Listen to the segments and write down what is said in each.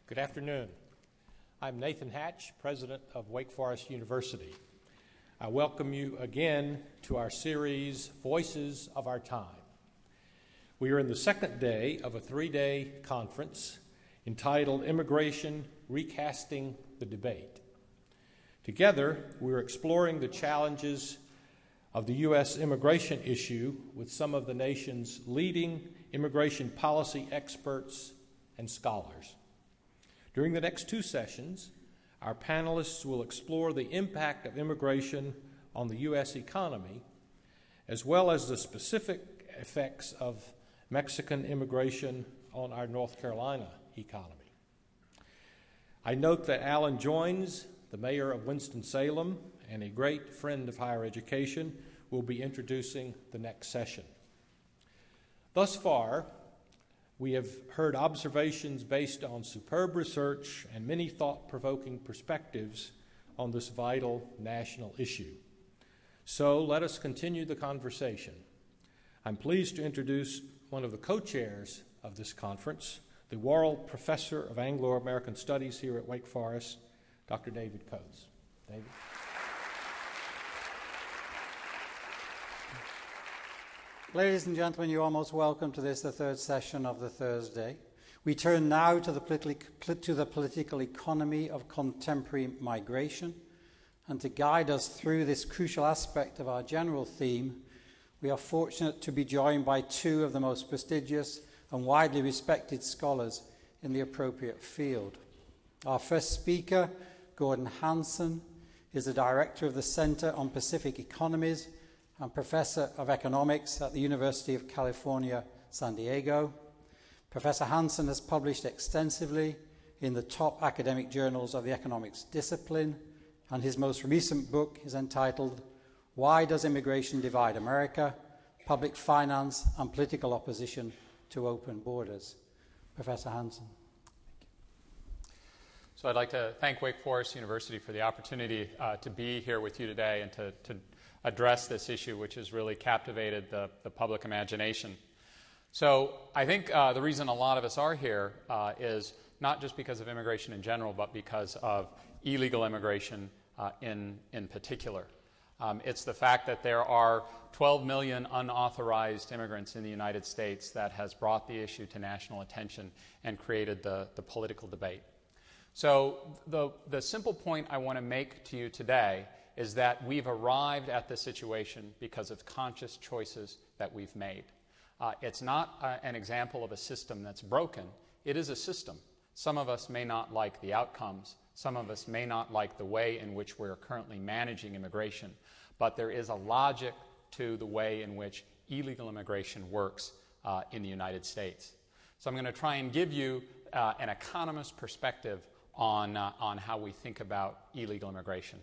Good afternoon. I'm Nathan Hatch, president of Wake Forest University. I welcome you again to our series, Voices of Our Time. We are in the second day of a three-day conference entitled Immigration, Recasting the Debate. Together, we're exploring the challenges of the U.S. immigration issue with some of the nation's leading immigration policy experts and scholars. During the next two sessions, our panelists will explore the impact of immigration on the U.S. economy, as well as the specific effects of Mexican immigration on our North Carolina economy. I note that Alan Joines, the mayor of Winston-Salem and a great friend of higher education, will be introducing the next session. Thus far, we have heard observations based on superb research and many thought-provoking perspectives on this vital national issue. So let us continue the conversation. I'm pleased to introduce one of the co-chairs of this conference, the Worrell Professor of Anglo-American Studies here at Wake Forest, Dr. David Coates. David. Ladies and gentlemen, you are most welcome to this, the third session of the Thursday. We turn now to the political economy of contemporary migration. And to guide us through this crucial aspect of our general theme, we are fortunate to be joined by two of the most prestigious and widely respected scholars in the appropriate field. Our first speaker, Gordon Hanson, is the director of the Center on Pacific Economies and Professor of Economics at the University of California, San Diego. Professor Hanson has published extensively in the top academic journals of the economics discipline, and his most recent book is entitled, Why Does Immigration Divide America? Public Finance and Political Opposition to Open Borders. Professor Hanson. So I'd like to thank Wake Forest University for the opportunity to be here with you today and to address this issue, which has really captivated the public imagination. So I think the reason a lot of us are here is not just because of immigration in general, but because of illegal immigration in particular. It's the fact that there are 12 million unauthorized immigrants in the United States that has brought the issue to national attention and created the political debate. So the simple point I want to make to you today is that we've arrived at this situation because of conscious choices that we've made. It's not an example of a system that's broken. It is a system. Some of us may not like the outcomes. Some of us may not like the way in which we're currently managing immigration. But there is a logic to the way in which illegal immigration works in the United States. So I'm going to try and give you an economist perspective on how we think about illegal immigration.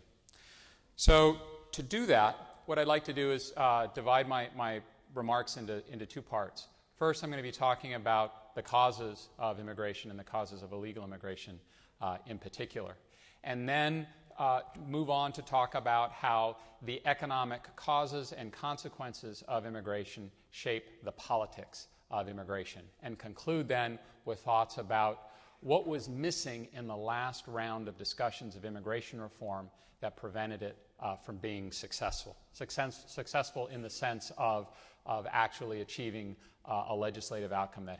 So to do that, what I'd like to do is divide my remarks into two parts. First, I'm going to be talking about the causes of immigration and the causes of illegal immigration in particular. And then move on to talk about how the economic causes and consequences of immigration shape the politics of immigration. And conclude then with thoughts about what was missing in the last round of discussions of immigration reform that prevented it from being successful. Successful in the sense of actually achieving a legislative outcome that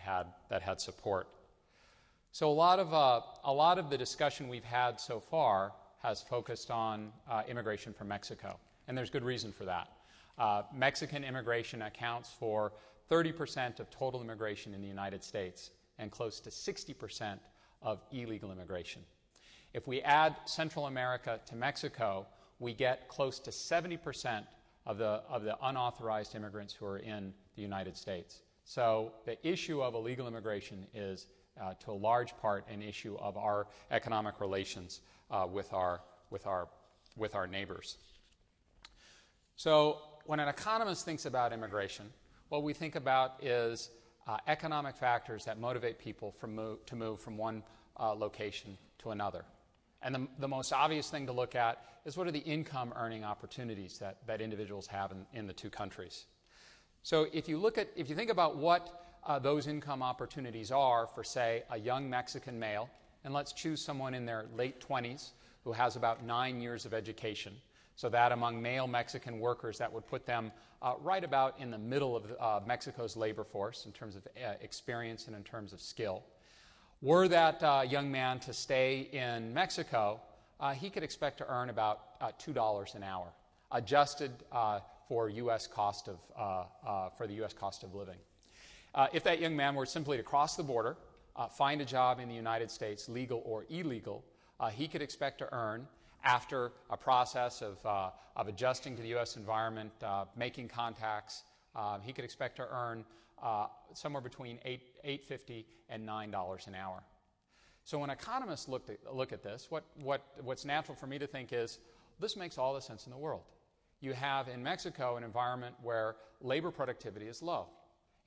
had support. So a lot of the discussion we've had so far has focused on immigration from Mexico, and there's good reason for that. Mexican immigration accounts for 30% of total immigration in the United States and close to 60% of illegal immigration. If we add Central America to Mexico, we get close to 70% of the unauthorized immigrants who are in the United States. So the issue of illegal immigration is, to a large part, an issue of our economic relations with our neighbors. So when an economist thinks about immigration, what we think about is economic factors that motivate people to move from one location to another. And the most obvious thing to look at is what are the income earning opportunities that individuals have in the two countries. So if you think about what those income opportunities are for, say, a young Mexican male and let's choose someone in their late 20s who has about 9 years of education. So that among male Mexican workers, that would put them right about in the middle of Mexico's labor force in terms of experience and in terms of skill. Were that young man to stay in Mexico, he could expect to earn about $2 an hour, adjusted for the U.S. cost of living. If that young man were simply to cross the border, find a job in the United States, legal or illegal, he could expect to earn, after a process of adjusting to the U.S. environment, making contacts, he could expect to earn somewhere between $8.50 and $9 an hour. So when economists look at this, what's natural for me to think is, this makes all the sense in the world. You have in Mexico an environment where labor productivity is low.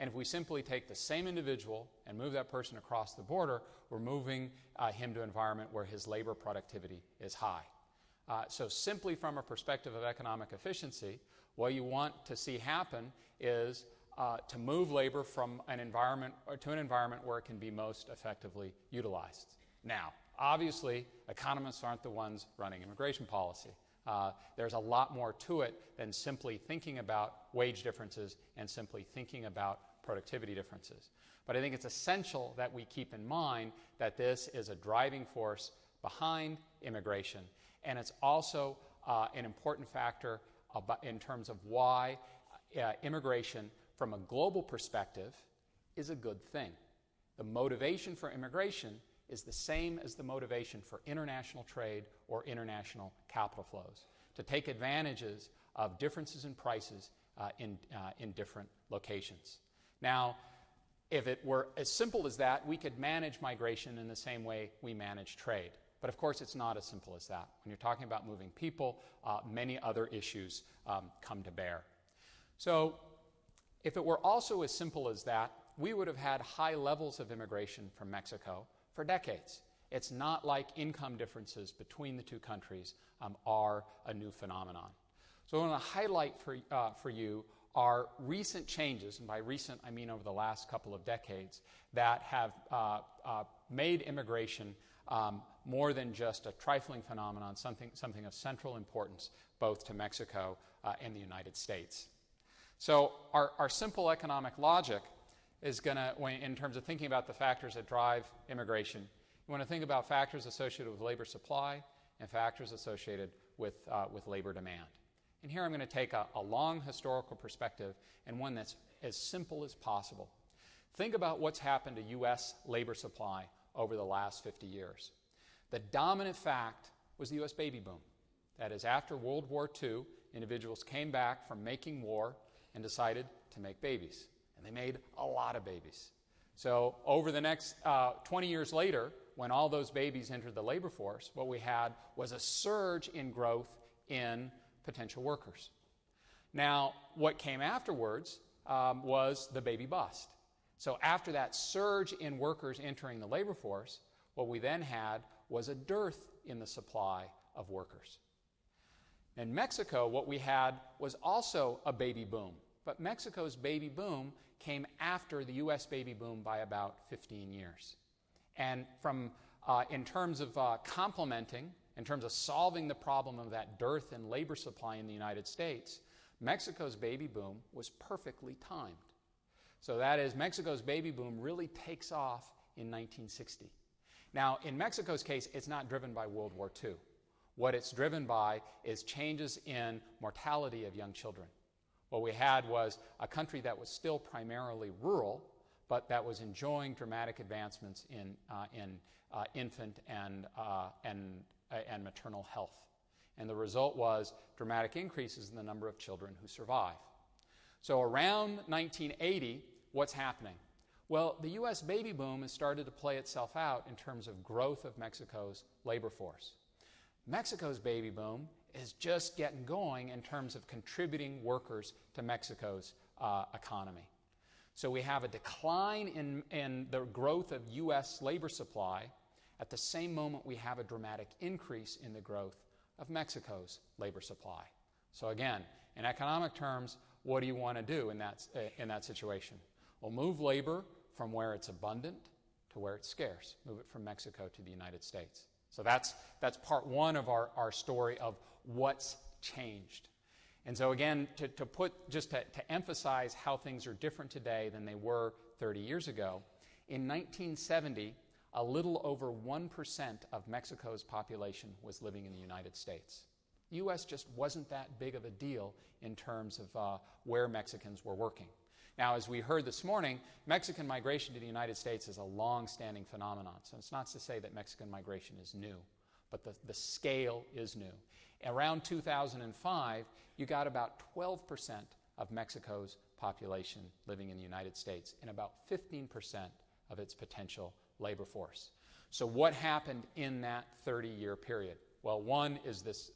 And if we simply take the same individual and move that person across the border, we're moving him to an environment where his labor productivity is high. So simply from a perspective of economic efficiency, what you want to see happen is to move labor from an environment to an environment where it can be most effectively utilized. Now, obviously, economists aren't the ones running immigration policy. There's a lot more to it than simply thinking about wage differences and simply thinking about productivity differences. But I think it's essential that we keep in mind that this is a driving force behind immigration, and it's also an important factor in terms of why immigration from a global perspective is a good thing. The motivation for immigration is the same as the motivation for international trade or international capital flows, to take advantages of differences in prices in different locations. Now, if it were as simple as that, we could manage migration in the same way we manage trade. But of course, it's not as simple as that. When you're talking about moving people, many other issues come to bear. So if it were also as simple as that, we would have had high levels of immigration from Mexico for decades. It's not like income differences between the two countries are a new phenomenon. So I want to highlight for you are recent changes, and by recent I mean over the last couple of decades, that have made immigration more than just a trifling phenomenon, something of central importance both to Mexico and the United States. So our simple economic logic is going to, in terms of thinking about the factors that drive immigration, you want to think about factors associated with labor supply and factors associated with labor demand. And here I'm going to take a long historical perspective and one that's as simple as possible. Think about what's happened to U.S. labor supply over the last 50 years. The dominant fact was the U.S. baby boom. That is, after World War II, individuals came back from making war and decided to make babies. And they made a lot of babies. So over the next 20 years later, when all those babies entered the labor force, what we had was a surge in growth in potential workers. Now, what came afterwards was the baby bust. So after that surge in workers entering the labor force, what we then had was a dearth in the supply of workers. In Mexico, what we had was also a baby boom. But Mexico's baby boom came after the U.S. baby boom by about 15 years. And in terms of complementing, in terms of solving the problem of that dearth in labor supply in the United States, Mexico's baby boom was perfectly timed. So that is, Mexico's baby boom really takes off in 1960. Now, in Mexico's case, it's not driven by World War II. What it's driven by is changes in mortality of young children. What we had was a country that was still primarily rural, but that was enjoying dramatic advancements in infant and maternal health. And the result was dramatic increases in the number of children who survive. So around 1980, what's happening? Well, the U.S. baby boom has started to play itself out in terms of growth of Mexico's labor force. Mexico's baby boom is just getting going in terms of contributing workers to Mexico's economy. So we have a decline in the growth of U.S. labor supply. At the same moment, we have a dramatic increase in the growth of Mexico's labor supply. So again, in economic terms, what do you want to do in that situation? Well, move labor from where it's abundant to where it's scarce, move it from Mexico to the United States. So that's part one of our story of what's changed. And so again, to emphasize how things are different today than they were 30 years ago, in 1970, a little over 1% of Mexico's population was living in the United States. The U.S. just wasn't that big of a deal in terms of where Mexicans were working. Now, as we heard this morning, Mexican migration to the United States is a long-standing phenomenon. So it's not to say that Mexican migration is new, but the scale is new. Around 2005, you got about 12% of Mexico's population living in the United States and about 15% of its potential labor force. So what happened in that 30-year period? Well, one is this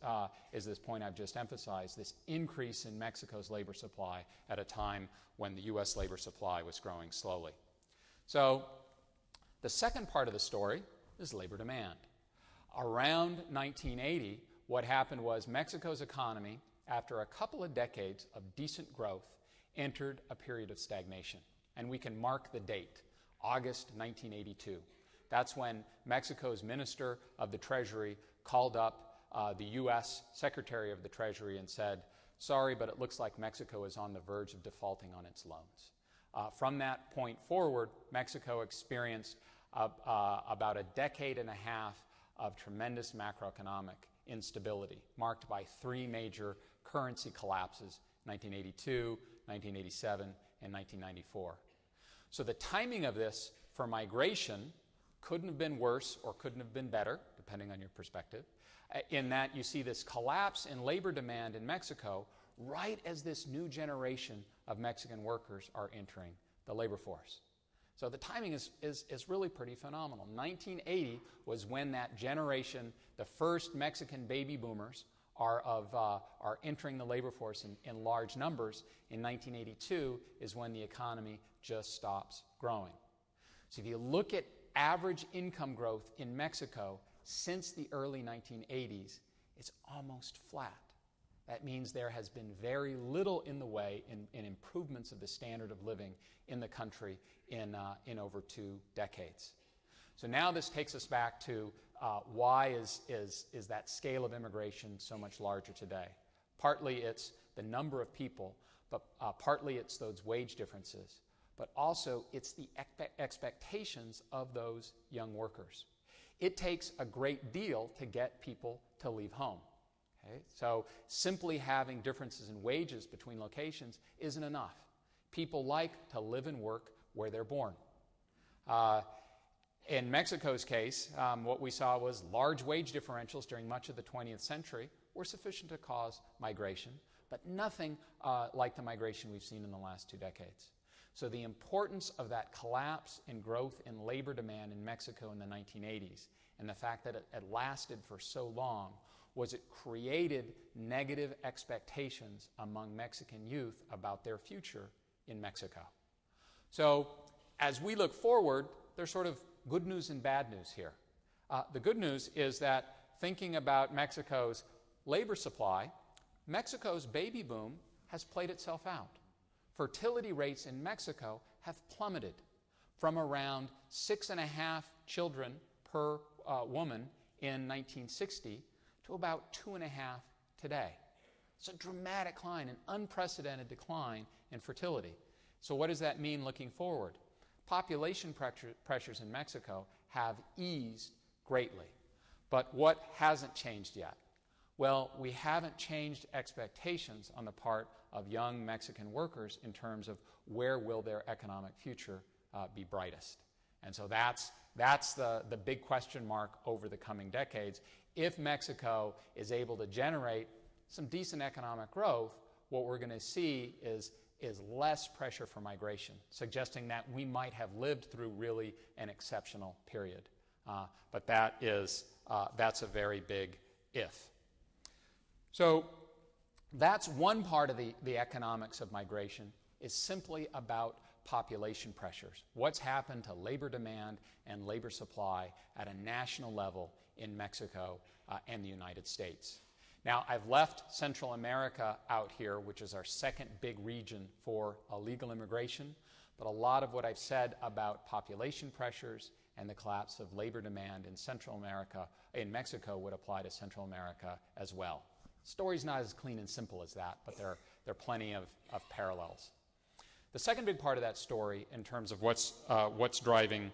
point I've just emphasized, this increase in Mexico's labor supply at a time when the U.S. labor supply was growing slowly. So the second part of the story is labor demand. Around 1980, what happened was Mexico's economy, after a couple of decades of decent growth, entered a period of stagnation. And we can mark the date, August 1982. That's when Mexico's Minister of the Treasury called up the U.S. Secretary of the Treasury and said, sorry, but it looks like Mexico is on the verge of defaulting on its loans. From that point forward, Mexico experienced about a decade and a half of tremendous macroeconomic instability, marked by three major currency collapses, 1982, 1987, and 1994. So the timing of this for migration couldn't have been worse or couldn't have been better, depending on your perspective, in that you see this collapse in labor demand in Mexico right as this new generation of Mexican workers are entering the labor force. So the timing is really pretty phenomenal. 1980 was when that generation, the first Mexican baby boomers, are entering the labor force in large numbers. In 1982 is when the economy just stops growing. So if you look at average income growth in Mexico since the early 1980s, it's almost flat. That means there has been very little in the way in improvements of the standard of living in the country in over 2 decades. So now this takes us back to why is that scale of immigration so much larger today? Partly it's the number of people, but partly it's those wage differences. But also it's the expectations of those young workers. It takes a great deal to get people to leave home. Okay? So simply having differences in wages between locations isn't enough. People like to live and work where they're born. In Mexico's case, what we saw was large wage differentials during much of the 20th century were sufficient to cause migration, but nothing like the migration we've seen in the last 2 decades. So the importance of that collapse in growth in labor demand in Mexico in the 1980s and the fact that it lasted for so long was it created negative expectations among Mexican youth about their future in Mexico. So as we look forward, there's sort of good news and bad news here. The good news is that thinking about Mexico's labor supply, Mexico's baby boom has played itself out. Fertility rates in Mexico have plummeted from around 6.5 children per woman in 1960 to about 2.5 today. It's a dramatic decline, an unprecedented decline in fertility. So what does that mean looking forward? Population pressures in Mexico have eased greatly. But what hasn't changed yet? Well, we haven't changed expectations on the part of young Mexican workers in terms of where will their economic future be brightest. And so that's the big question mark over the coming decades. If Mexico is able to generate some decent economic growth, what we're going to see is less pressure for migration, suggesting that we might have lived through really an exceptional period. But that's a very big if. So that's one part of the economics of migration, is simply about population pressures. What's happened to labor demand and labor supply at a national level in Mexico and the United States. Now, I've left Central America out here, which is our second big region for illegal immigration, but a lot of what I've said about population pressures and the collapse of labor demand in Central America, in Mexico, would apply to Central America as well. The story's not as clean and simple as that, but there are plenty of parallels. The second big part of that story, in terms of what's driving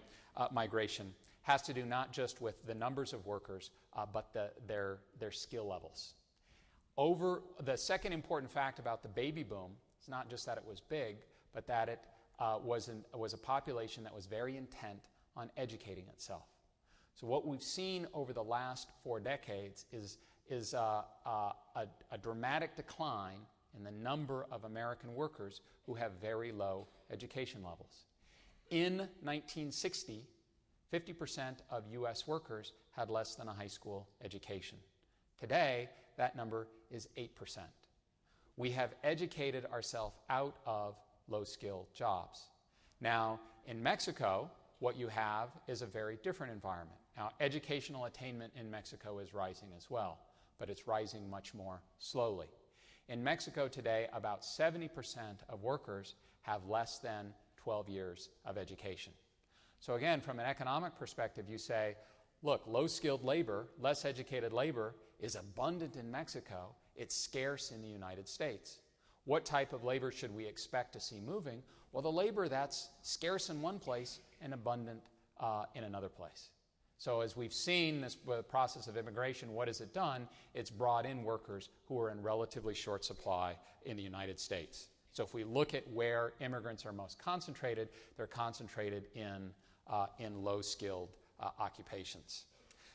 migration, has to do not just with the numbers of workers, but their skill levels. The second important fact about the baby boom is not just that it was big, but that it was a population that was very intent on educating itself. So what we've seen over the last 4 decades is a dramatic decline in the number of American workers who have very low education levels. In 1960, 50% of U.S. workers had less than a high school education. Today, that number is 8%. We have educated ourselves out of low-skilled jobs. Now, in Mexico, what you have is a very different environment. Now, educational attainment in Mexico is rising as well, but it's rising much more slowly. In Mexico today, about 70% of workers have less than 12 years of education. So again, from an economic perspective, you say, look, low-skilled labor, less educated labor is abundant in Mexico. It's scarce in the United States. What type of labor should we expect to see moving? Well, the labor that's scarce in one place and abundant in another place. So as we've seen this process of immigration, what has it done? It's brought in workers who are in relatively short supply in the United States. So if we look at where immigrants are most concentrated, they're concentrated in low-skilled occupations.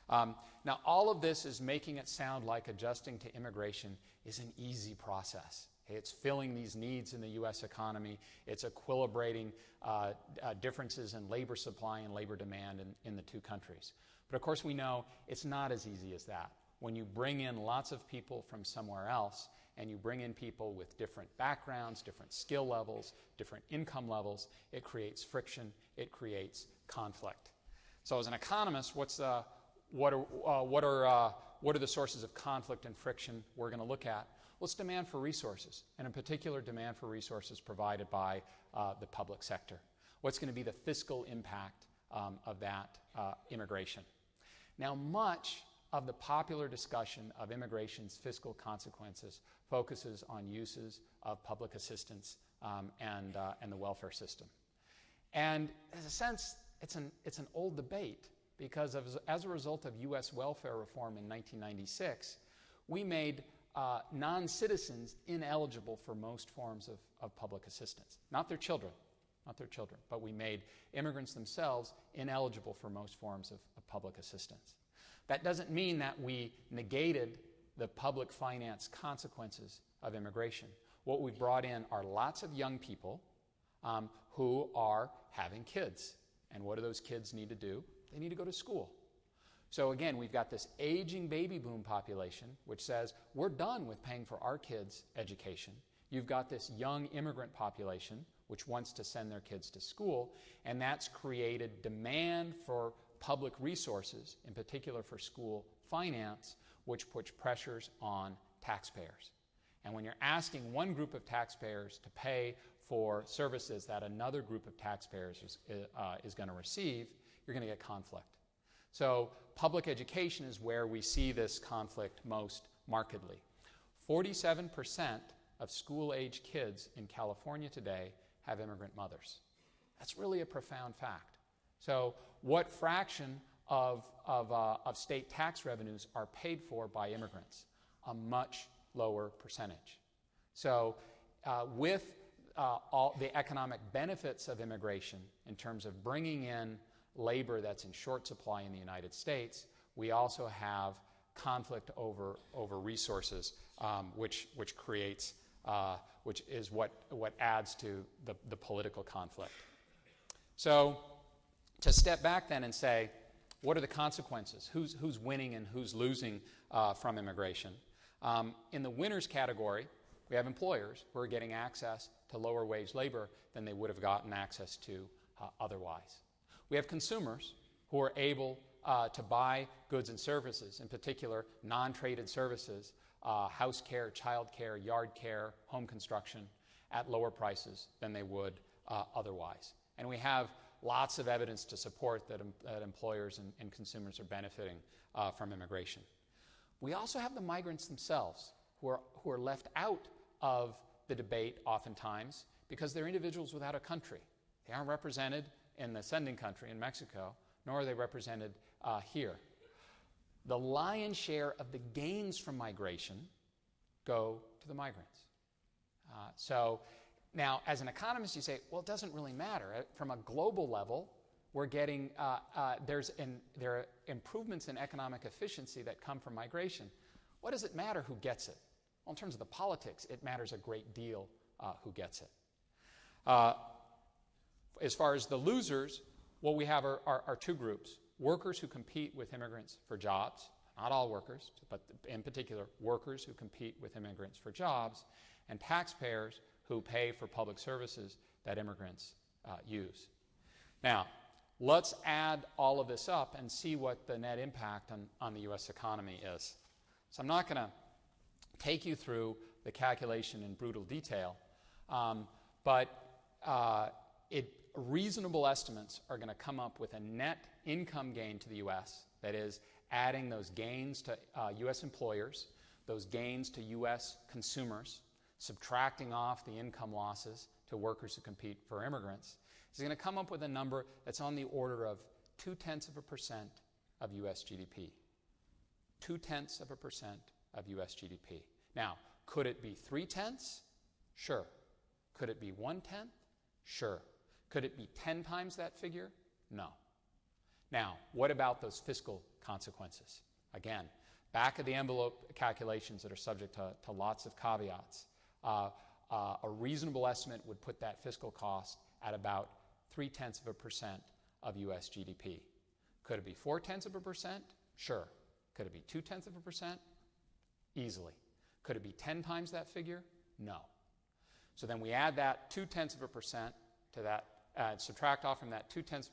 Now, all of this is making it sound like adjusting to immigration is an easy process. It's filling these needs in the U.S. economy. It's equilibrating differences in labor supply and labor demand in the two countries. But of course, we know it's not as easy as that. When you bring in lots of people from somewhere else, and you bring in people with different backgrounds, different skill levels, different income levels, it creates friction, it creates conflict. So as an economist, what are the sources of conflict and friction we're going to look at? Well, it's demand for resources, and in particular, demand for resources provided by the public sector. What's going to be the fiscal impact of that immigration? Now, much of the popular discussion of immigration's fiscal consequences focuses on uses of public assistance and the welfare system. And in a sense, it's an old debate, because as a result of U.S. welfare reform in 1996, we made non-citizens ineligible for most forms of public assistance. Not their children, but we made immigrants themselves ineligible for most forms of public assistance. That doesn't mean that we negated the public finance consequences of immigration. What we've brought in are lots of young people who are having kids. And what do those kids need to do? They need to go to school. So again, we've got this aging baby boom population, which says we're done with paying for our kids' education. You've got this young immigrant population, which wants to send their kids to school, and that's created demand for public resources, in particular for school finance, which puts pressures on taxpayers. And when you're asking one group of taxpayers to pay for services that another group of taxpayers is going to receive, you're going to get conflict. So public education is where we see this conflict most markedly. 47% of school-age kids in California today have immigrant mothers. That's really a profound fact. So what fraction of state tax revenues are paid for by immigrants? A much lower percentage. So with all the economic benefits of immigration in terms of bringing in labor that's in short supply in the United States, we also have conflict over resources, which is what adds to the political conflict. So to step back then and say, what are the consequences? Who's winning and who's losing from immigration? In the winners category, we have employers who are getting access to lower wage labor than they would have gotten access to otherwise. We have consumers who are able to buy goods and services, in particular non-traded services, house care, child care, yard care, home construction, at lower prices than they would otherwise. And we have lots of evidence to support that employers and consumers are benefiting from immigration. We also have the migrants themselves who are left out of the debate oftentimes because they're individuals without a country. They aren't represented in the sending country in Mexico, nor are they represented here. The lion's share of the gains from migration go to the migrants. So now, as an economist, you say, well, it doesn't really matter. From a global level, we're getting, there are improvements in economic efficiency that come from migration. What does it matter who gets it? Well, in terms of the politics, it matters a great deal who gets it. As far as the losers, what we have are two groups. Workers who compete with immigrants for jobs, not all workers, but in particular workers who compete with immigrants for jobs, and taxpayers who pay for public services that immigrants use. Now, let's add all of this up and see what the net impact on the U.S. economy is. So I'm not going to take you through the calculation in brutal detail, but reasonable estimates are going to come up with a net income gain to the U.S., that is, adding those gains to U.S. employers, those gains to U.S. consumers, subtracting off the income losses to workers who compete for immigrants, is going to come up with a number that's on the order of 0.2% of U.S. GDP. 0.2% of U.S. GDP. Now, could it be 0.3? Sure. Could it be 1/10? Sure. Could it be 10 times that figure? No. Now, what about those fiscal consequences? Again, back of the envelope calculations that are subject to lots of caveats. A reasonable estimate would put that fiscal cost at about 0.3% of U.S. GDP. Could it be 0.4%? Sure. Could it be 0.2%? Easily. Could it be 10 times that figure? No. So then we add that 0.2% to that, subtract off from that 0.2%,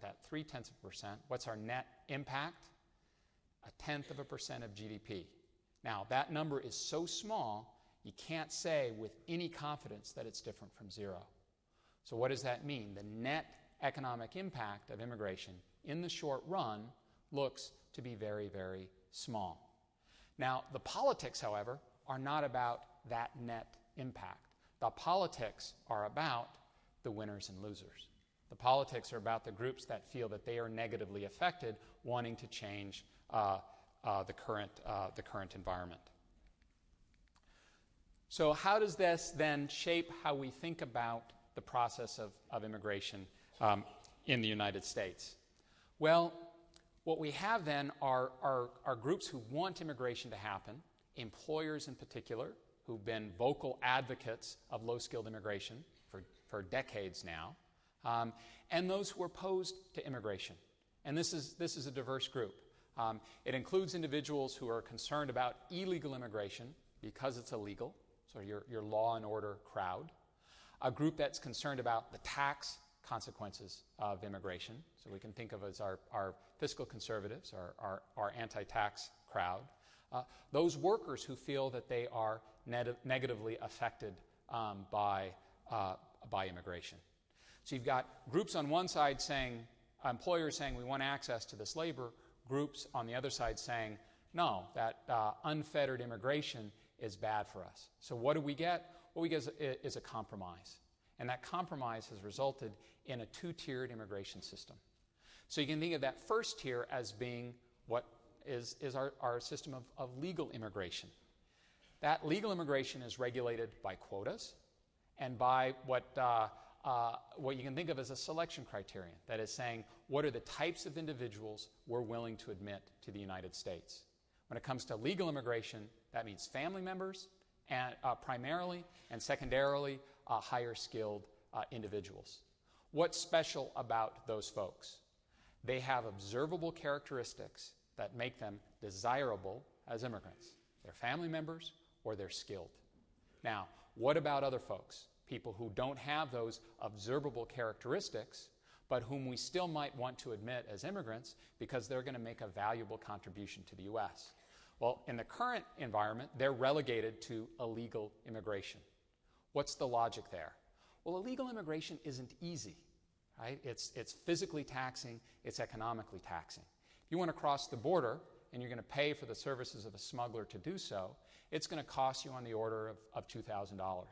that 0.3%. What's our net impact? 0.1% of GDP. Now, that number is so small, you can't say with any confidence that it's different from zero. So what does that mean? The net economic impact of immigration in the short run looks to be very, very small. Now, the politics, however, are not about that net impact. The politics are about the winners and losers. The politics are about the groups that feel that they are negatively affected, wanting to change the current environment. So how does this then shape how we think about the process of immigration in the United States? Well, what we have then are groups who want immigration to happen, employers in particular, who've been vocal advocates of low-skilled immigration for decades now, and those who are opposed to immigration. And this is a diverse group. It includes individuals who are concerned about illegal immigration because it's illegal, so your law and order crowd. A group that's concerned about the tax consequences of immigration, so we can think of as our fiscal conservatives, our anti-tax crowd. Those workers who feel that they are negatively affected by immigration. So you've got groups on one side saying, employers saying we want access to this labor, groups on the other side saying, no, that unfettered immigration is bad for us. So what do we get? What we get is a compromise. And that compromise has resulted in a two-tiered immigration system. So you can think of that first tier as being what is our system of legal immigration. That legal immigration is regulated by quotas and by what you can think of as a selection criterion. That is saying, what are the types of individuals we're willing to admit to the United States? When it comes to legal immigration, that means family members, and primarily, and secondarily, higher skilled individuals. What's special about those folks? They have observable characteristics that make them desirable as immigrants. They're family members or they're skilled. Now, what about other folks? People who don't have those observable characteristics, but whom we still might want to admit as immigrants because they're going to make a valuable contribution to the U.S. Well, in the current environment, they're relegated to illegal immigration. What's the logic there? Well, illegal immigration isn't easy. right? It's physically taxing, it's economically taxing. If you want to cross the border and you're going to pay for the services of a smuggler to do so, it's going to cost you on the order of $2,000.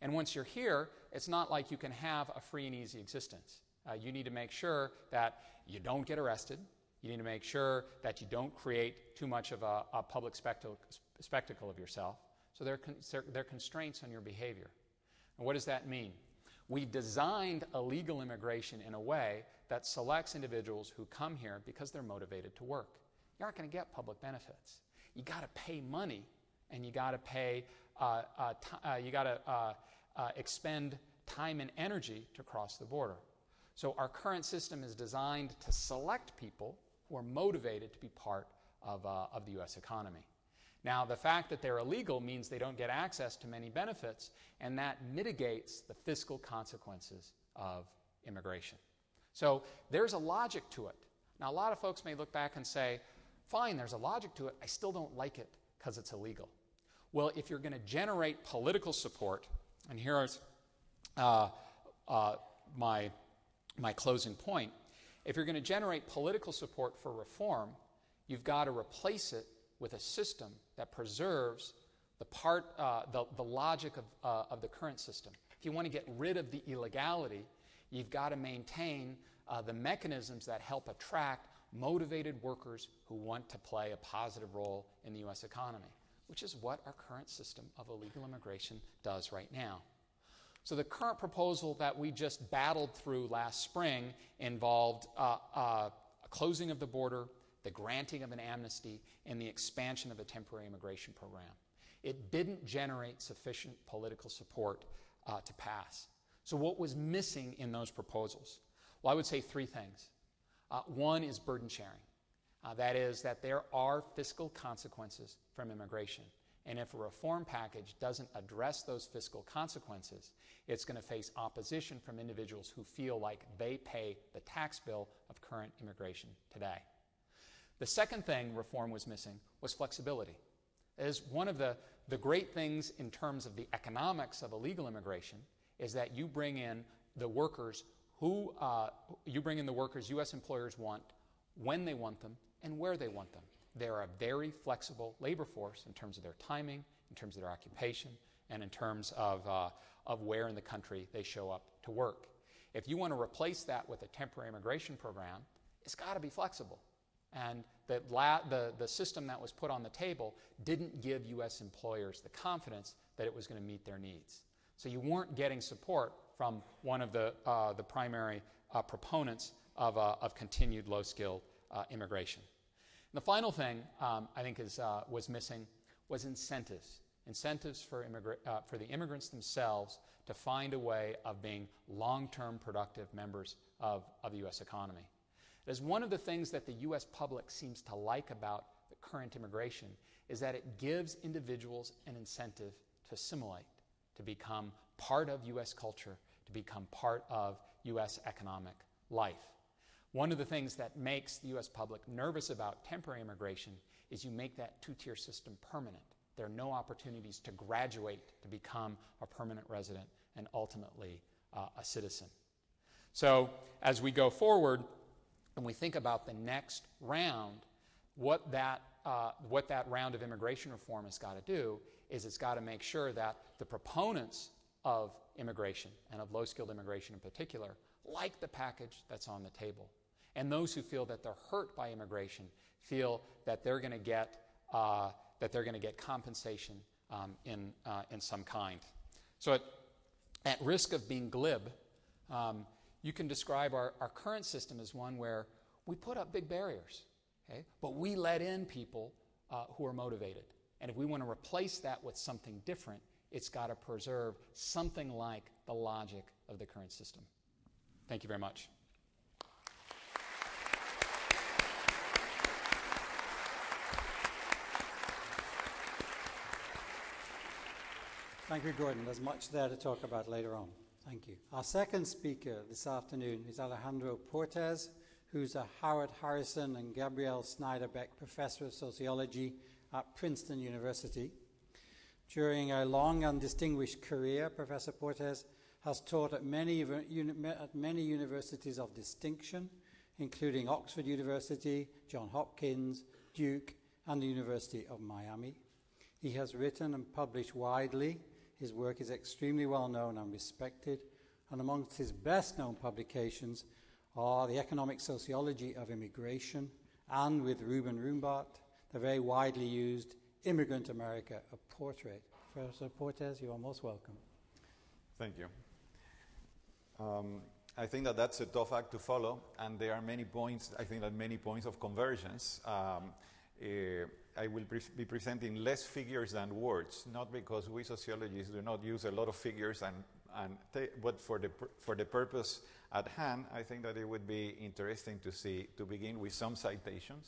And once you're here, it's not like you can have a free and easy existence. You need to make sure that you don't get arrested. You need to make sure that you don't create too much of a public spectacle of yourself. So there are constraints on your behavior. And what does that mean? We've designed illegal immigration in a way that selects individuals who come here because they're motivated to work. You aren't going to get public benefits. You got to pay money, and you got to pay. Expend time and energy to cross the border. So our current system is designed to select people who are motivated to be part of the U.S. economy. Now, the fact that they're illegal means they don't get access to many benefits, and that mitigates the fiscal consequences of immigration. So there's a logic to it. Now, a lot of folks may look back and say, fine, there's a logic to it. I still don't like it because it's illegal. Well, if you're going to generate political support, and here's my closing point. If you're going to generate political support for reform, you've got to replace it with a system that preserves the logic of the current system. If you want to get rid of the illegality, you've got to maintain the mechanisms that help attract motivated workers who want to play a positive role in the U.S. economy, which is what our current system of illegal immigration does right now. So the current proposal that we just battled through last spring involved a closing of the border, the granting of an amnesty, and the expansion of the temporary immigration program. It didn't generate sufficient political support to pass. So what was missing in those proposals? Well, I would say three things. One is burden sharing. That is that there are fiscal consequences from immigration. And if a reform package doesn't address those fiscal consequences, it's going to face opposition from individuals who feel like they pay the tax bill of current immigration today. The second thing reform was missing was flexibility. That is, one of the great things in terms of the economics of illegal immigration is that you bring in the workers U.S. employers want, when they want them, and where they want them. They're a very flexible labor force in terms of their timing, in terms of their occupation, and in terms of where in the country they show up to work. If you want to replace that with a temporary immigration program, it's got to be flexible. And the system that was put on the table didn't give U.S. employers the confidence that it was going to meet their needs. So you weren't getting support from one of the primary proponents of continued low-skilled immigration. And the final thing I think was missing was incentives. Incentives for the immigrants themselves to find a way of being long-term productive members of the U.S. economy. As one of the things that the U.S. public seems to like about the current immigration is that it gives individuals an incentive to assimilate, to become part of U.S. culture, to become part of U.S. economic life. One of the things that makes the U.S. public nervous about temporary immigration is you make that two-tier system permanent. There are no opportunities to graduate to become a permanent resident and ultimately a citizen. So as we go forward and we think about the next round, what that round of immigration reform has got to do is it's got to make sure that the proponents of immigration and of low-skilled immigration in particular like the package that's on the table. And those who feel that they're hurt by immigration feel that they're going to get compensation in some kind. So at risk of being glib, you can describe our current system as one where we put up big barriers, okay? But we let in people who are motivated. And if we want to replace that with something different, it's got to preserve something like the logic of the current system. Thank you very much. Thank you, Gordon. There's much there to talk about later on. Thank you. Our second speaker this afternoon is Alejandro Portes, who's a Howard Harrison and Gabrielle Snyder-Beck Professor of Sociology at Princeton University. During a long and distinguished career, Professor Portes has taught at many universities of distinction, including Oxford University, Johns Hopkins, Duke, and the University of Miami. He has written and published widely. His work is extremely well known and respected, and amongst his best-known publications are The Economic Sociology of Immigration, and with Ruben Rumbart, the very widely used Immigrant America, a Portrait. Professor Portes, you are most welcome. Thank you. I think that that's a tough act to follow, and there are many points, I think that many points of convergence. I will be presenting less figures than words, not because we sociologists do not use a lot of figures, but for the purpose at hand, I think that it would be interesting to begin with some citations.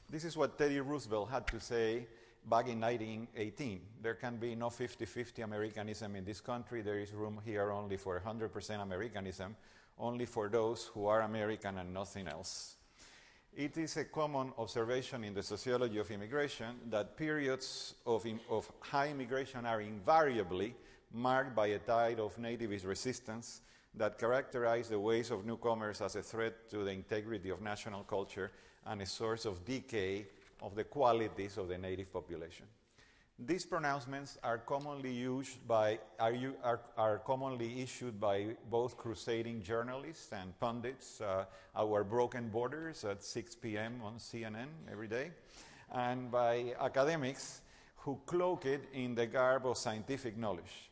This is what Teddy Roosevelt had to say back in 1918. There can be no 50-50 Americanism in this country. There is room here only for 100% Americanism, only for those who are American and nothing else. It is a common observation in the sociology of immigration that periods of high immigration are invariably marked by a tide of nativist resistance that characterize the ways of newcomers as a threat to the integrity of national culture and a source of decay of the qualities of the native population. These pronouncements are commonly issued by both crusading journalists and pundits, Our Broken Borders at 6 p.m. on CNN every day, and by academics who cloak it in the garb of scientific knowledge.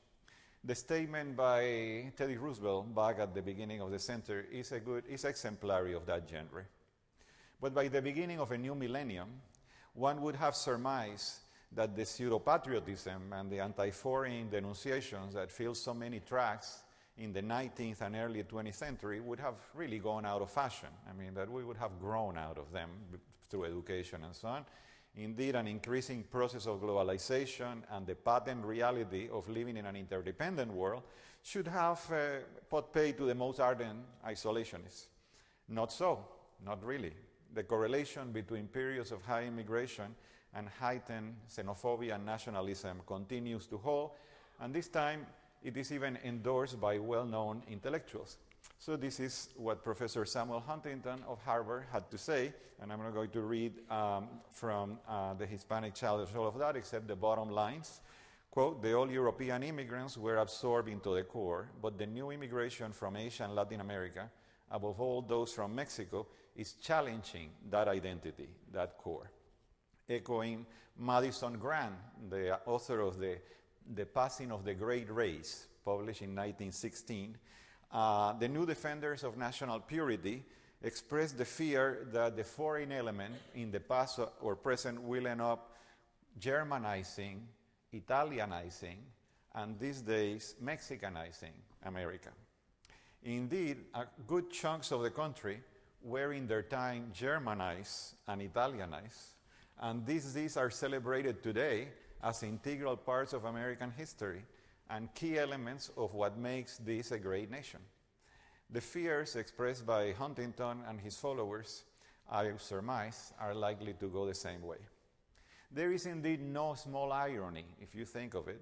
The statement by Teddy Roosevelt back at the beginning of the century is exemplary of that genre. But by the beginning of a new millennium, one would have surmised that the pseudo-patriotism and the anti-foreign denunciations that fill so many tracks in the 19th and early 20th century would have really gone out of fashion. I mean, that we would have grown out of them through education and so on. Indeed, an increasing process of globalization and the patent reality of living in an interdependent world should have put pay to the most ardent isolationists. Not so, not really. The correlation between periods of high immigration and heightened xenophobia and nationalism continues to hold, and this time it is even endorsed by well-known intellectuals. So this is what Professor Samuel Huntington of Harvard had to say, and I'm not going to read from the Hispanic challenge all of that, except the bottom lines. Quote, "The old European immigrants were absorbed into the core, but the new immigration from Asia and Latin America, above all those from Mexico, is challenging that identity, that core." Echoing Madison Grant, the author of the Passing of the Great Race, published in 1916, the new defenders of national purity expressed the fear that the foreign element in the past or present will end up Germanizing, Italianizing, and these days Mexicanizing America. Indeed, good chunks of the country were in their time Germanized and Italianized, and these are celebrated today as integral parts of American history and key elements of what makes this a great nation. The fears expressed by Huntington and his followers, I surmise, are likely to go the same way. There is indeed no small irony, if you think of it,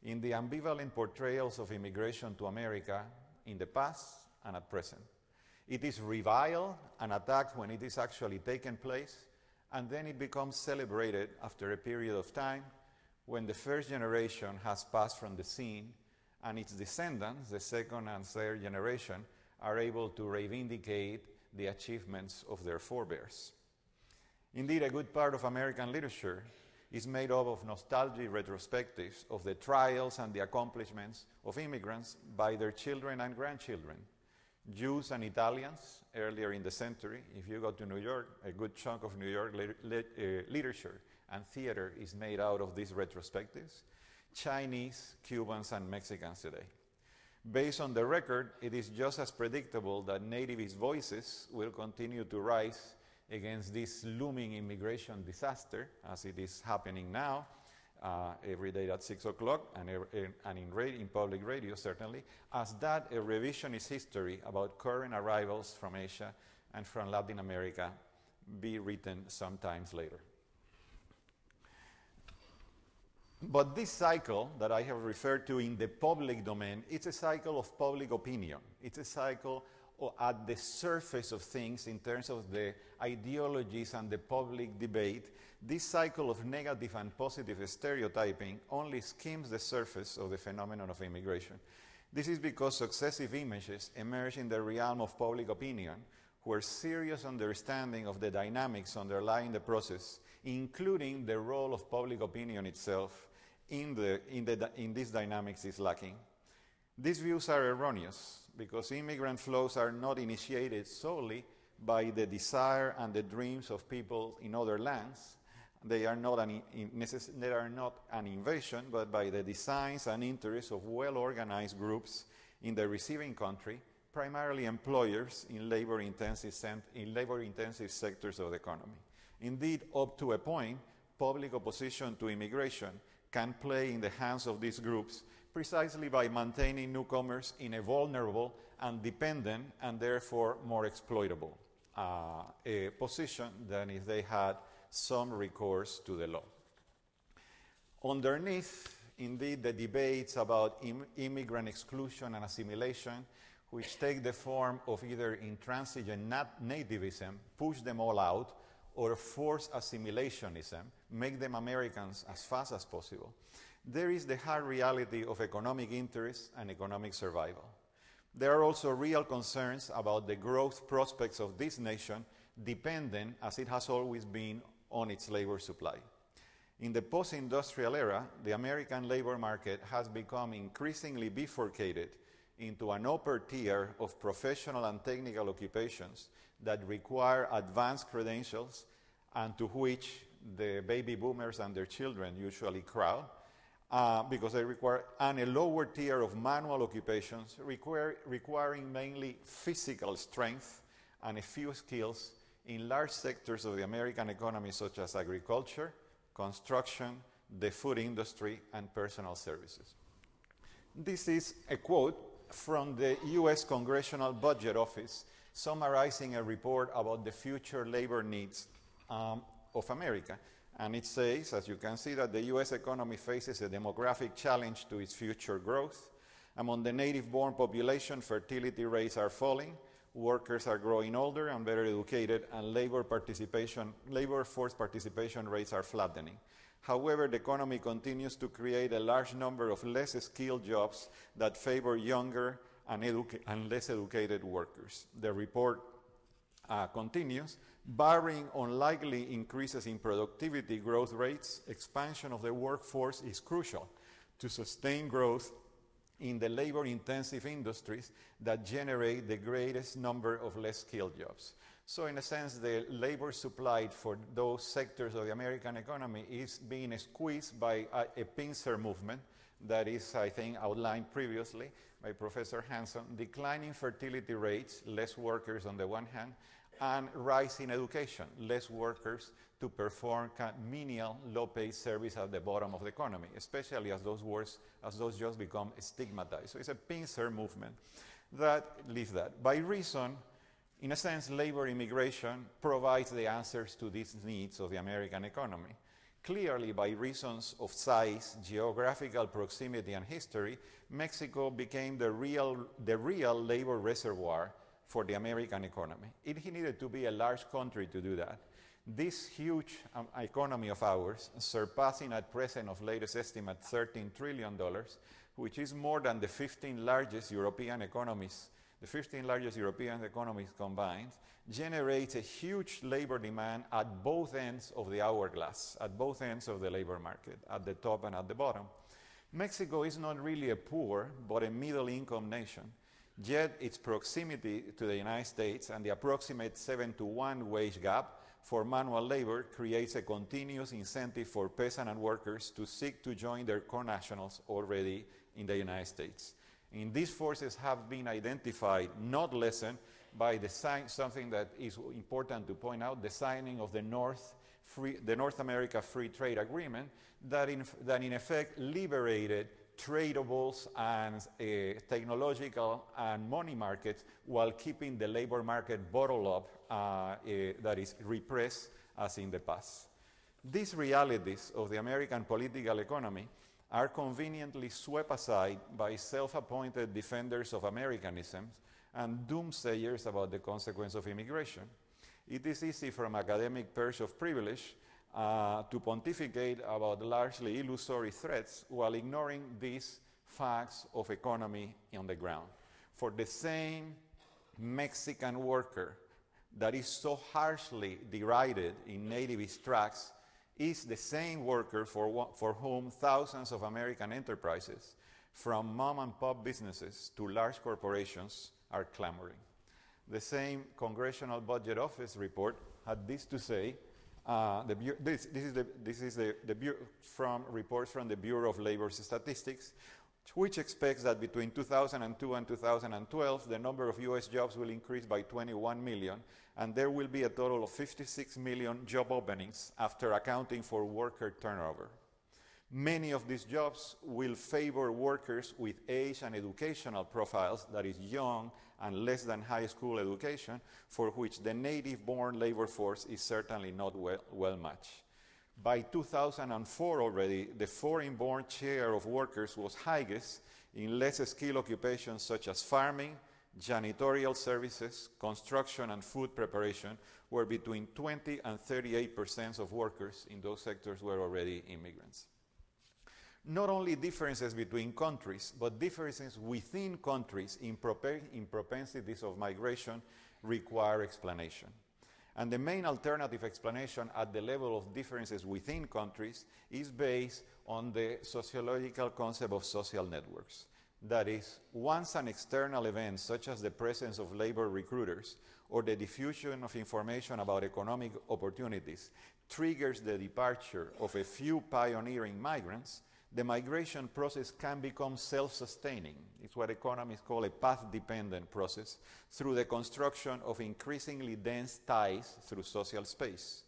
in the ambivalent portrayals of immigration to America in the past and at present. It is reviled and attacked when it is actually taken place, and then it becomes celebrated after a period of time when the first generation has passed from the scene and its descendants, the second and third generation, are able to reivindicate the achievements of their forebears. Indeed, a good part of American literature is made up of nostalgic retrospectives of the trials and the accomplishments of immigrants by their children and grandchildren. Jews and Italians, earlier in the century, if you go to New York, a good chunk of New York literature and theater is made out of these retrospectives. Chinese, Cubans, and Mexicans today. Based on the record, it is just as predictable that nativist voices will continue to rise against this looming immigration disaster, as it is happening now, every day at 6 o'clock, and in public radio, certainly, as that a revisionist history about current arrivals from Asia and from Latin America be written sometimes later. But this cycle that I have referred to in the public domain, it's a cycle of public opinion. It's a cycle at the surface of things in terms of the ideologies and the public debate. This cycle of negative and positive stereotyping only skims the surface of the phenomenon of immigration. This is because successive images emerge in the realm of public opinion, where serious understanding of the dynamics underlying the process, including the role of public opinion itself in these dynamics, is lacking. These views are erroneous because immigrant flows are not initiated solely by the desire and the dreams of people in other lands. They are not an invasion, but by the designs and interests of well-organized groups in the receiving country, primarily employers in labor-intensive sectors of the economy. Indeed, up to a point, public opposition to immigration can play in the hands of these groups precisely by maintaining newcomers in a vulnerable and dependent and therefore more exploitable position than if they had some recourse to the law. Underneath, indeed, the debates about immigrant exclusion and assimilation, which take the form of either intransigent nativism, push them all out, or forced assimilationism, make them Americans as fast as possible, there is the hard reality of economic interest and economic survival. There are also real concerns about the growth prospects of this nation, dependent, as it has always been, on its labor supply. In the post-industrial era, the American labor market has become increasingly bifurcated into an upper tier of professional and technical occupations that require advanced credentials and to which the baby boomers and their children usually crowd because they require, and a lower tier of manual occupations requiring mainly physical strength and a few skills in large sectors of the American economy such as agriculture, construction, the food industry, and personal services. This is a quote from the U.S. Congressional Budget Office summarizing a report about the future labor needs of America. And it says, as you can see, that the U.S. economy faces a demographic challenge to its future growth. Among the native-born population, fertility rates are falling, workers are growing older and better educated, and labor force participation rates are flattening. However, the economy continues to create a large number of less skilled jobs that favor younger and less educated workers. The report continues, barring unlikely increases in productivity growth rates, expansion of the workforce is crucial to sustain growth in the labor-intensive industries that generate the greatest number of less skilled jobs. So in a sense, the labor supply for those sectors of the American economy is being squeezed by a pincer movement that is, I think, outlined previously by Professor Hanson, declining fertility rates, less workers on the one hand, and rising education, less workers to perform menial, low-paid service at the bottom of the economy, especially as those jobs become stigmatized. So it's a pincer movement that leaves that. By reason, in a sense, labor immigration provides the answers to these needs of the American economy. Clearly, by reasons of size, geographical proximity, and history, Mexico became the real labor reservoir for the American economy. It needed to be a large country to do that. This huge economy of ours, surpassing at present of latest estimate $13 trillion, which is more than the 15 largest European economies combined, generates a huge labor demand at both ends of the hourglass, at both ends of the labor market, at the top and at the bottom. Mexico is not really a poor, but a middle-income nation. Yet its proximity to the United States and the approximate 7-to-1 wage gap for manual labor creates a continuous incentive for peasant and workers to seek to join their connationals already in the United States. And these forces have been identified, not lessened, by something that is important to point out, the signing of the North America Free Trade Agreement that in effect liberated tradables and technological and money markets while keeping the labor market bottled up that is repressed as in the past. These realities of the American political economy are conveniently swept aside by self-appointed defenders of Americanisms and doomsayers about the consequence of immigration. It is easy from academic perch of privilege to pontificate about largely illusory threats while ignoring these facts of economy on the ground. For the same Mexican worker that is so harshly derided in nativist tracts is the same worker for whom thousands of American enterprises, from mom-and-pop businesses to large corporations, are clamoring. The same Congressional Budget Office report had this to say. This is from reports from the Bureau of Labor Statistics, which expects that between 2002 and 2012, the number of U.S. jobs will increase by 21 million, and there will be a total of 56 million job openings after accounting for worker turnover. Many of these jobs will favor workers with age and educational profiles that is young and less than high school education, for which the native-born labor force is certainly not well matched. By 2004 already, the foreign-born share of workers was highest in less skilled occupations such as farming, janitorial services, construction, and food preparation, where between 20 and 38% of workers in those sectors were already immigrants. Not only differences between countries, but differences within countries in propensities of migration require explanation. And the main alternative explanation at the level of differences within countries is based on the sociological concept of social networks. That is, once an external event such as the presence of labor recruiters or the diffusion of information about economic opportunities triggers the departure of a few pioneering migrants, the migration process can become self-sustaining. It's what economists call a path-dependent process through the construction of increasingly dense ties through social space.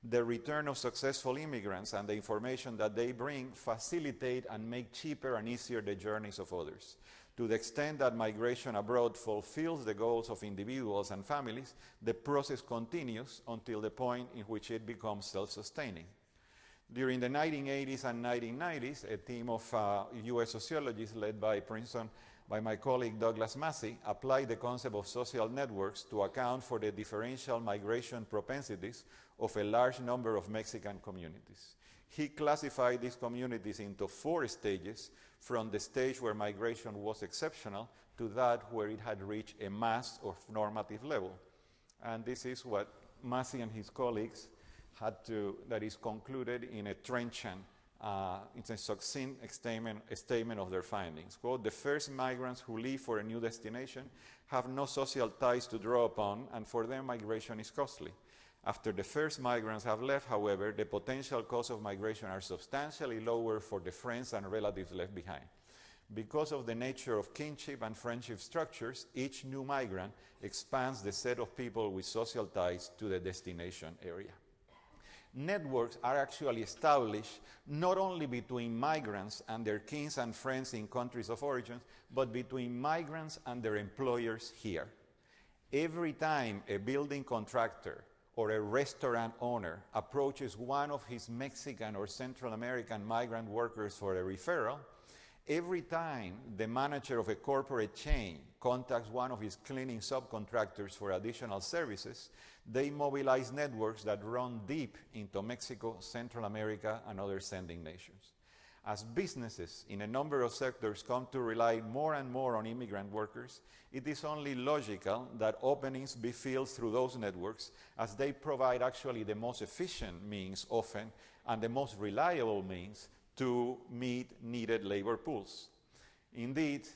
The return of successful immigrants and the information that they bring facilitate and make cheaper and easier the journeys of others. To the extent that migration abroad fulfills the goals of individuals and families, the process continues until the point in which it becomes self-sustaining. During the 1980s and 1990s, a team of US sociologists led by Princeton, by my colleague Douglas Massey, applied the concept of social networks to account for the differential migration propensities of a large number of Mexican communities. He classified these communities into 4 stages, from the stage where migration was exceptional to that where it had reached a mass or normative level. And this is what Massey and his colleagues that is concluded in a trenchant, it's a succinct statement of their findings. Quote, the first migrants who leave for a new destination have no social ties to draw upon, and for them migration is costly. After the first migrants have left, however, the potential costs of migration are substantially lower for the friends and relatives left behind. Because of the nature of kinship and friendship structures, each new migrant expands the set of people with social ties to the destination area. Networks are actually established not only between migrants and their kin and friends in countries of origin, but between migrants and their employers here. Every time a building contractor or a restaurant owner approaches one of his Mexican or Central American migrant workers for a referral, every time the manager of a corporate chain contacts one of his cleaning subcontractors for additional services, they mobilize networks that run deep into Mexico, Central America, and other sending nations. As businesses in a number of sectors come to rely more and more on immigrant workers, it is only logical that openings be filled through those networks, as they provide actually the most efficient means often and the most reliable means to meet needed labor pools. Indeed,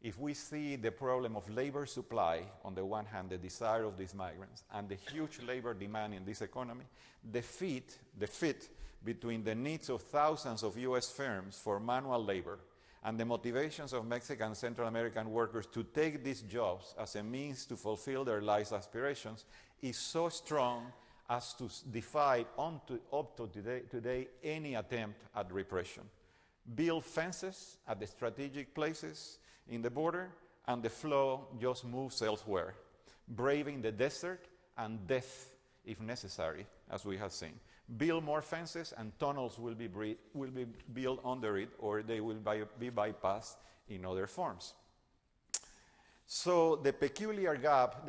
if we see the problem of labor supply, on the one hand, the desire of these migrants, and the huge labor demand in this economy, the fit between the needs of thousands of US firms for manual labor and the motivations of Mexican and Central American workers to take these jobs as a means to fulfill their life's aspirations is so strong as to defy up to today any attempt at repression. Build fences at the strategic places in the border, and the flow just moves elsewhere, braving the desert and death if necessary, as we have seen. build more fences, and tunnels will be built under it, or they will be bypassed in other forms. So the peculiar gap,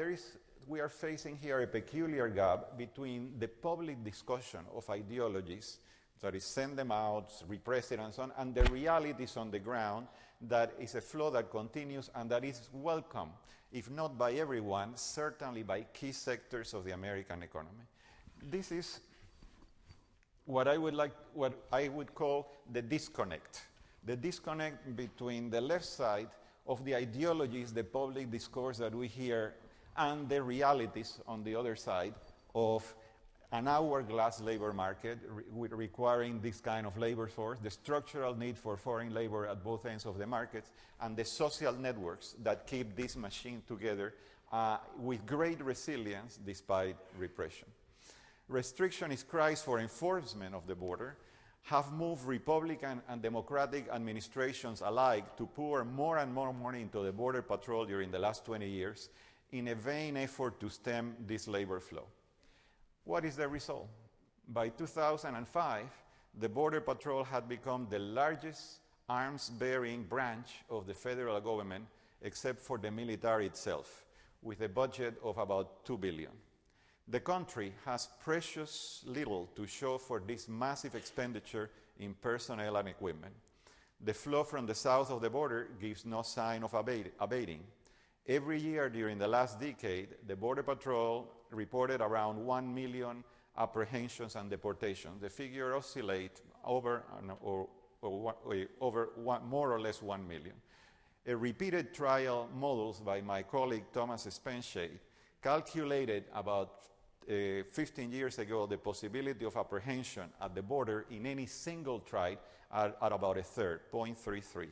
we are facing here a peculiar gap between the public discussion of ideologies, that is, send them out, repress it, and so on, and the realities on the ground. That is a flow that continues and that is welcome, if not by everyone, certainly by key sectors of the American economy. This is what I would call the disconnect. The disconnect between the left side of the ideologies, the public discourse that we hear, and the realities on the other side of an hourglass labor market requiring this kind of labor force, the structural need for foreign labor at both ends of the markets, and the social networks that keep this machine together with great resilience despite repression. Restrictionist cries for enforcement of the border have moved Republican and Democratic administrations alike to pour more and more money into the Border Patrol during the last 20 years in a vain effort to stem this labor flow. What is the result? By 2005, the Border Patrol had become the largest arms-bearing branch of the federal government, except for the military itself, with a budget of about $2 billion. The country has precious little to show for this massive expenditure in personnel and equipment. The flow from the south of the border gives no sign of abating. Every year during the last decade, the Border Patrol reported around 1 million apprehensions and deportations. The figure oscillates over more or less 1 million. A repeated trial models by my colleague Thomas Spenshade calculated about 15 years ago the possibility of apprehension at the border in any single trial at about a third, 0.33.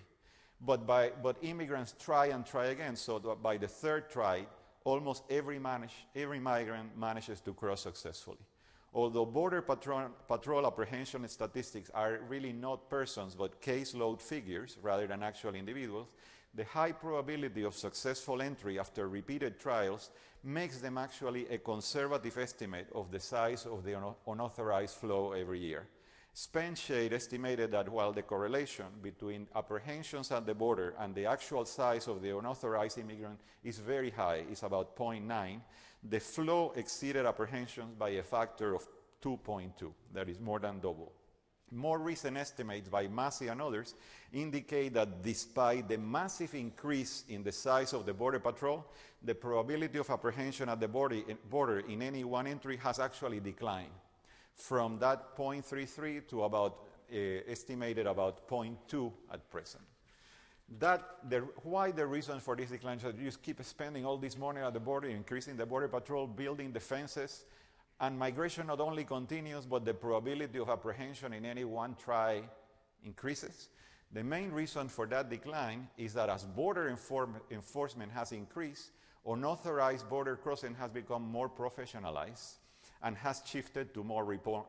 But immigrants try and try again, so that by the third try, almost every migrant manages to cross successfully. Although Border Patrol apprehension statistics are really not persons but caseload figures rather than actual individuals, the high probability of successful entry after repeated trials makes them actually a conservative estimate of the size of the unauthorized flow every year. Spenshade estimated that while the correlation between apprehensions at the border and the actual size of the unauthorized immigrant is very high, it's about 0.9, the flow exceeded apprehensions by a factor of 2.2, that is more than double. More recent estimates by Massey and others indicate that despite the massive increase in the size of the Border Patrol, the probability of apprehension at the border in any one entry has actually declined from that 0.33 to about estimated about 0.2 at present. Why the reason for this decline is that you just keep spending all this money at the border, increasing the Border Patrol, building the fences, and migration not only continues, but the probability of apprehension in any one try increases. The main reason for that decline is that as border enforcement has increased, unauthorized border crossing has become more professionalized and has shifted to more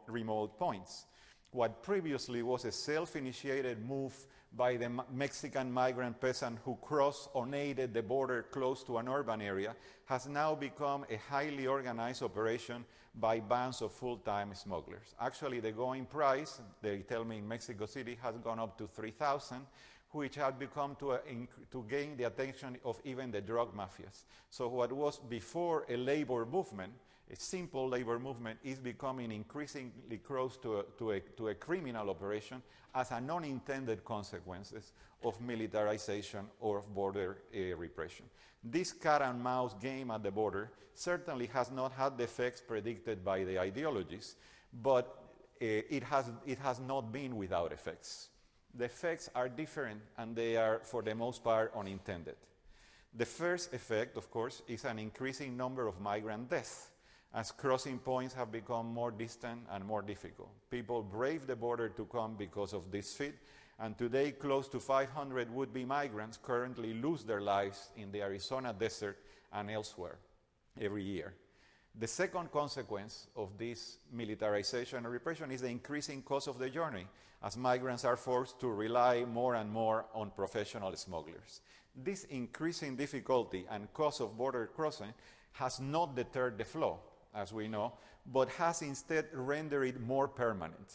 remote points. What previously was a self-initiated move by the Mexican migrant peasant who crossed unaided the border close to an urban area has now become a highly organized operation by bands of full-time smugglers. Actually, the going price, they tell me in Mexico City, has gone up to $3,000, which had become to gain the attention of even the drug mafias. So what was before a labor movement, a simple labor movement, is becoming increasingly close to a criminal operation as an unintended consequences of militarization or of border repression. This cat and mouse game at the border certainly has not had the effects predicted by the ideologies, but it has not been without effects. The effects are different, and they are, for the most part, unintended. The first effect, of course, is an increasing number of migrant deaths, as crossing points have become more distant and more difficult. People brave the border to come because of this feat, and today close to 500 would-be migrants currently lose their lives in the Arizona desert and elsewhere every year. The second consequence of this militarization and repression is the increasing cost of the journey, as migrants are forced to rely more and more on professional smugglers. This increasing difficulty and cost of border crossing has not deterred the flow. as we know, but has instead rendered it more permanent.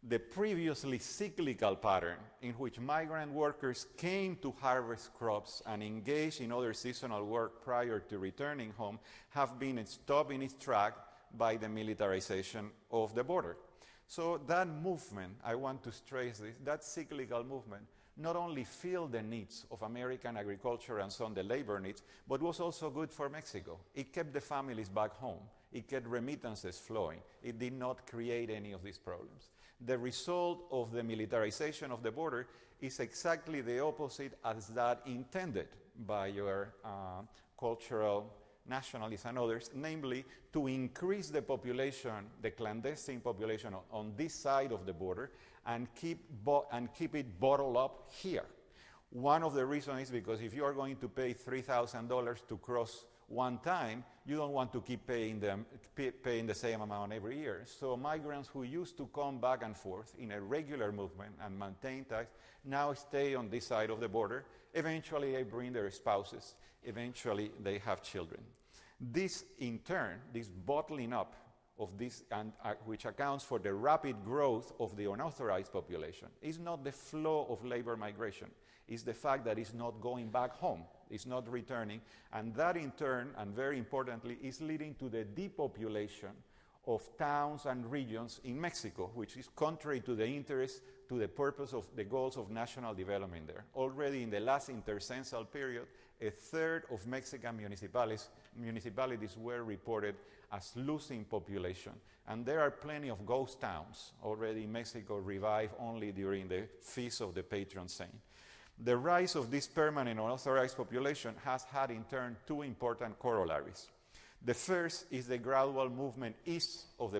The previously cyclical pattern in which migrant workers came to harvest crops and engage in other seasonal work prior to returning home have been stopped in its track by the militarization of the border. So that movement, I want to stress this, that cyclical movement not only filled the needs of American agriculture and some of the labor needs, but was also good for Mexico. It kept the families back home. It kept remittances flowing. It did not create any of these problems. The result of the militarization of the border is exactly the opposite as that intended by your cultural nationalists and others, namely to increase the population, the clandestine population on this side of the border and keep it bottled up here. One of the reasons is because if you are going to pay $3,000 to cross one time, you don't want to keep paying the same amount every year. So migrants who used to come back and forth in a regular movement and maintain tax now stay on this side of the border. Eventually they bring their spouses. Eventually they have children. This in turn, this bottling up of this, which accounts for the rapid growth of the unauthorized population, is not the flow of labor migration. It's the fact that it's not going back home. It's not returning. And that in turn, and very importantly, is leading to the depopulation of towns and regions in Mexico, which is contrary to the interest, to the purpose of the goals of national development there. Already in the last intercensal period, a third of Mexican municipalities were reported as losing population. And there are plenty of ghost towns already in Mexico revived only during the feast of the patron saint. The rise of this permanent unauthorized population has had in turn two important corollaries. The first is the gradual movement east of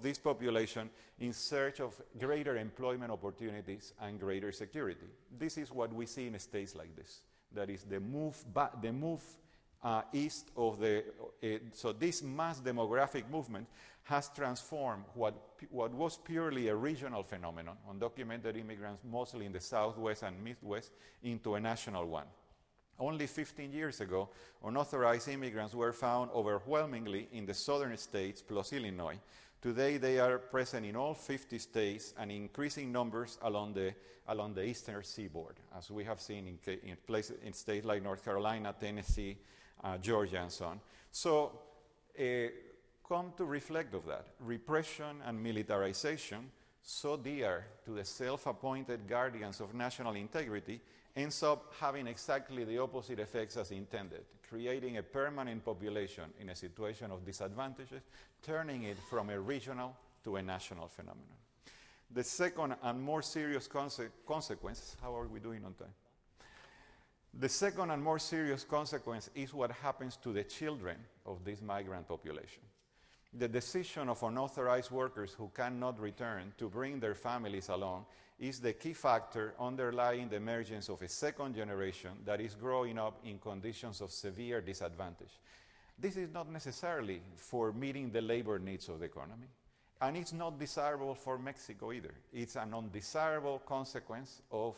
this population in search of greater employment opportunities and greater security. This is what we see in states like this. That is the move east of the... so this mass demographic movement has transformed what was purely a regional phenomenon, undocumented immigrants mostly in the Southwest and Midwest, into a national one. Only 15 years ago, unauthorized immigrants were found overwhelmingly in the southern states plus Illinois. Today, they are present in all 50 states and increasing numbers along the eastern seaboard, as we have seen in states like North Carolina, Tennessee, Georgia, and so on. So, come to reflect of that. Repression and militarization, so dear to the self-appointed guardians of national integrity, ends up having exactly the opposite effects as intended, creating a permanent population in a situation of disadvantages, turning it from a regional to a national phenomenon. The second and more serious consequence, how are we doing on time? The second and more serious consequence is what happens to the children of this migrant population. The decision of unauthorized workers who cannot return to bring their families along is the key factor underlying the emergence of a second generation that is growing up in conditions of severe disadvantage. This is not necessarily for meeting the labor needs of the economy, and it's not desirable for Mexico either. It's an undesirable consequence of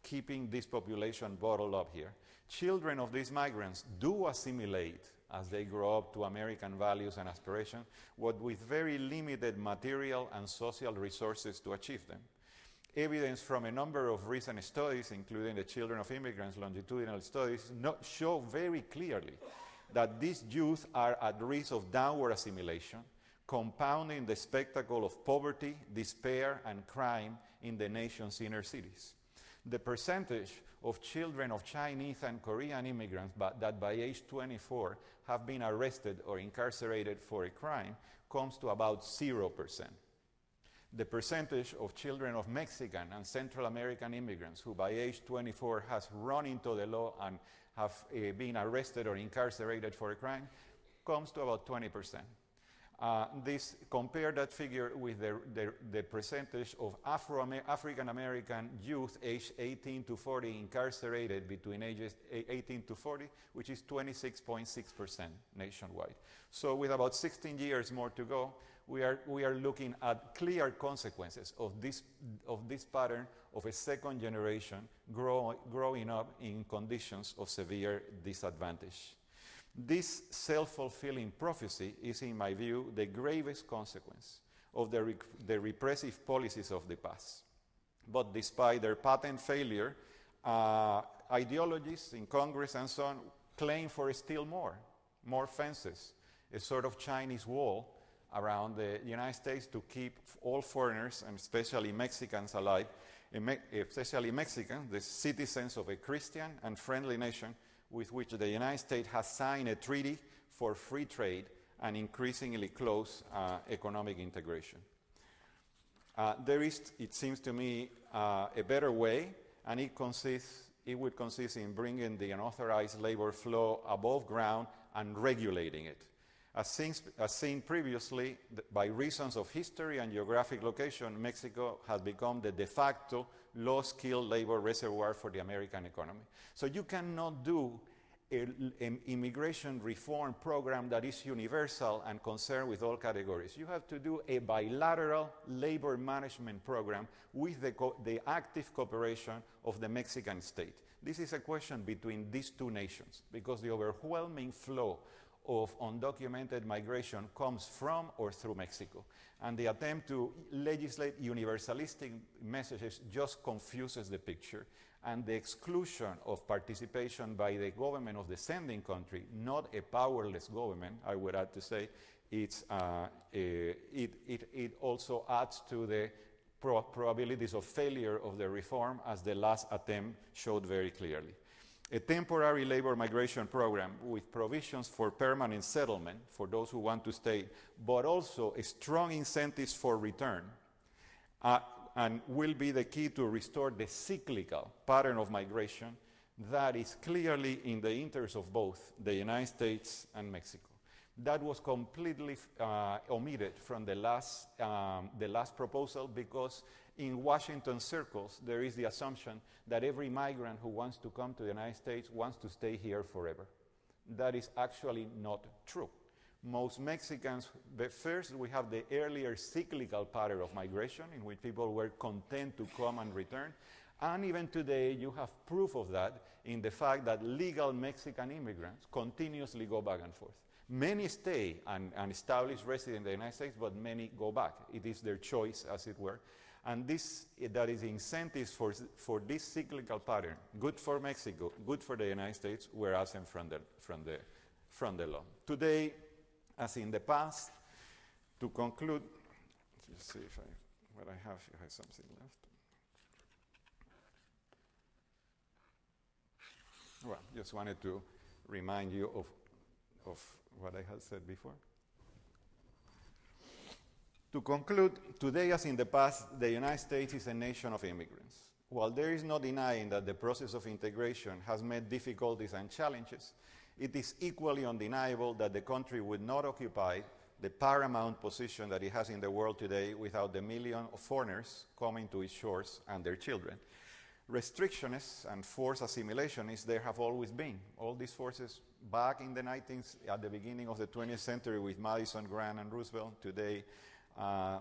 keeping this population bottled up here. Children of these migrants do assimilate as they grow up to American values and aspirations, but with very limited material and social resources to achieve them. Evidence from a number of recent studies, including the Children of Immigrants longitudinal studies, show very clearly that these youth are at risk of downward assimilation, compounding the spectacle of poverty, despair, and crime in the nation's inner cities. The percentage of children of Chinese and Korean immigrants that by age 24 have been arrested or incarcerated for a crime comes to about 0%. The percentage of children of Mexican and Central American immigrants who by age 24 has run into the law and have been arrested or incarcerated for a crime comes to about 20%. Compare that figure with the percentage of African American youth aged 18 to 40 incarcerated between ages 18 to 40, which is 26.6% nationwide. So with about 16 years more to go, we are looking at clear consequences of this pattern of a second generation growing up in conditions of severe disadvantage. This self-fulfilling prophecy is, in my view, the gravest consequence of the repressive policies of the past. But despite their patent failure, ideologies in Congress and so on claim for still more fences, a sort of Chinese wall around the United States to keep all foreigners, and especially Mexicans, alive, especially Mexicans, the citizens of a Christian and friendly nation with which the United States has signed a treaty for free trade and increasingly close economic integration. There is, it seems to me, a better way, and it would consist in bringing the unauthorized labor flow above ground and regulating it. As seen previously, by reasons of history and geographic location, Mexico has become the de facto low-skilled labor reservoir for the American economy. So you cannot do an immigration reform program that is universal and concerned with all categories. You have to do a bilateral labor management program with the active cooperation of the Mexican state. This is a question between these two nations, because the overwhelming flow of undocumented migration comes from or through Mexico. And the attempt to legislate universalistic messages just confuses the picture. And the exclusion of participation by the government of the sending country, not a powerless government, I would add to say, it also adds to the probabilities of failure of the reform, as the last attempt showed very clearly. A temporary labor migration program with provisions for permanent settlement for those who want to stay, but also strong incentives for return, and will be the key to restore the cyclical pattern of migration that is clearly in the interest of both the United States and Mexico. That was completely omitted from the last proposal, because in Washington circles there is the assumption that every migrant who wants to come to the United States wants to stay here forever. That is actually not true. Most Mexicans, but first we have the earlier cyclical pattern of migration in which people were content to come and return. And even today you have proof of that in the fact that legal Mexican immigrants continuously go back and forth. Many stay and establish residence in the United States, but many go back. It is their choice, as it were. And that is incentives for this cyclical pattern, good for Mexico, good for the United States, were absent from the law. Today, as in the past, to conclude, let's see if what I have something left. Well, just wanted to remind you of what I had said before. To conclude, today as in the past, the United States is a nation of immigrants. While there is no denying that the process of integration has met difficulties and challenges, it is equally undeniable that the country would not occupy the paramount position that it has in the world today without the millions of foreigners coming to its shores and their children. Restrictionists and forced assimilationists there have always been. All these forces back in the at the beginning of the 20th century with Madison, Grant, and Roosevelt, today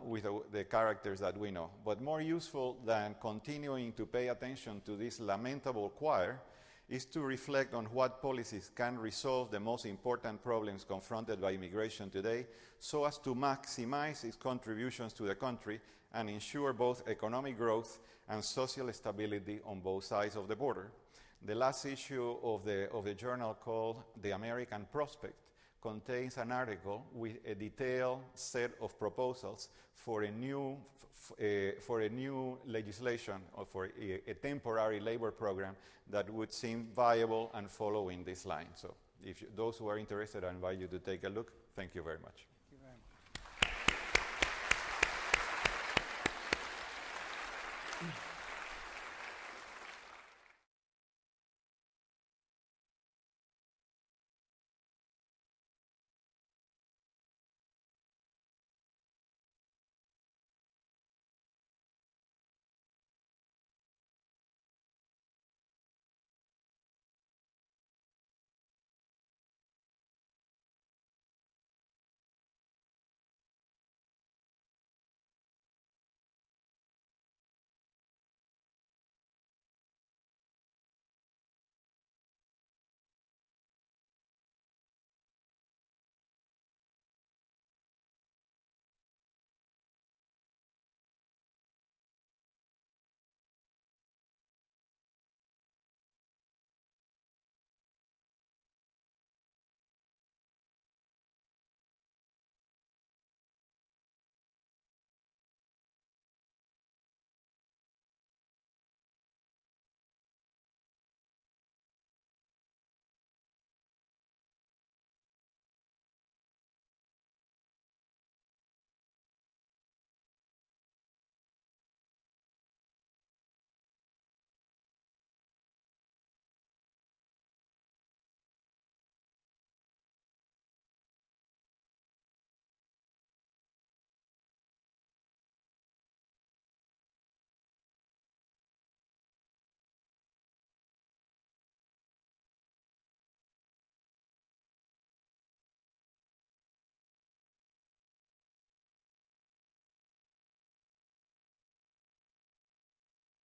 with the characters that we know. But more useful than continuing to pay attention to this lamentable choir is to reflect on what policies can resolve the most important problems confronted by immigration today, so as to maximize its contributions to the country and ensure both economic growth and social stability on both sides of the border. The last issue of the journal, called The American Prospect, contains an article with a detailed set of proposals for a new legislation, or for a temporary labor program that would seem viable and follow in this line. So those who are interested, I invite you to take a look. Thank you very much.